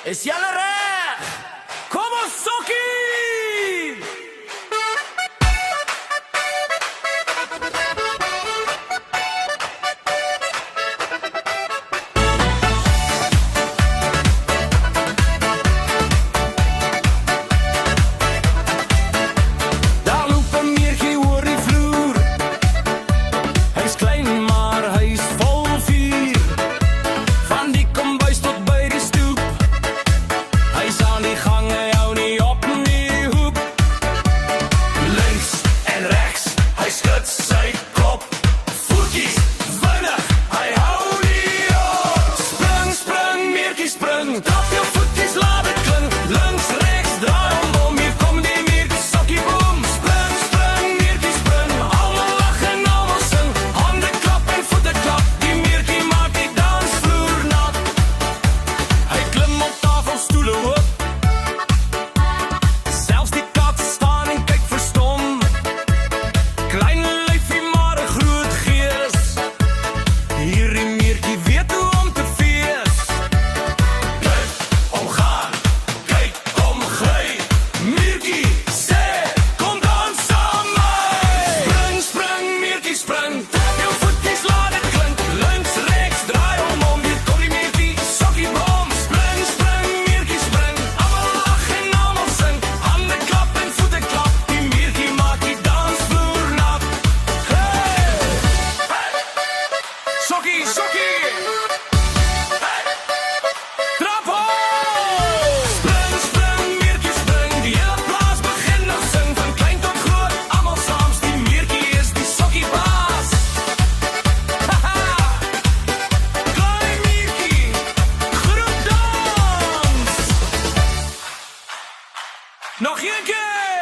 Is julle reg? Kom ons sokkie! Daar loop 'n meertjie oor die vloer. Hy's klein maar hy's vol vuur. Van die kombuis tot by die stoep. Hy's aan die gang, hy hou nie op nie hoep. Links en regs, hy skud sy kop. Voetjies vinnig, hy hou nie op. Spring, spring, meertjie spring. Trap jou voetjies, laat dit klink. Links, regs, draai om, hier kom die meertjie sokkie boom. Spring, spring, meertjie spring. Almal lag en almal sing. Hande klap en voete klap. Die meertjie maak die dansvloer nat. Hy klim op tafel, stoele hoop. Selfs die kat staan en kyk verstom. Klein lyfie maar 'n groot gees. Hierdie meertjie weet hoe om te fees. Kyk, omgaan, kyk, kom gly. Meertjie sê, kom dans saam my. Spring, spring, meertjie spring. Trap jou voetjies, laat dit klink. Links, regs, draai om, hier kom die meertjie sokkie boom. Spring, spring, meertjie spring. Almal lag en almal sing. Hande klap en voete klap. Die meertjie maak die dansvloer nat. Hey! Hey! Sokkie, sokkie! Hey! Trap op! Spring, spring, meertjie spring. Die hele plaas begin nou sing. Van klein tot groot, almal saams. Die meertjie is die sokkiebaas. Haha! Klein meertjie, groep dans! Nog een keer!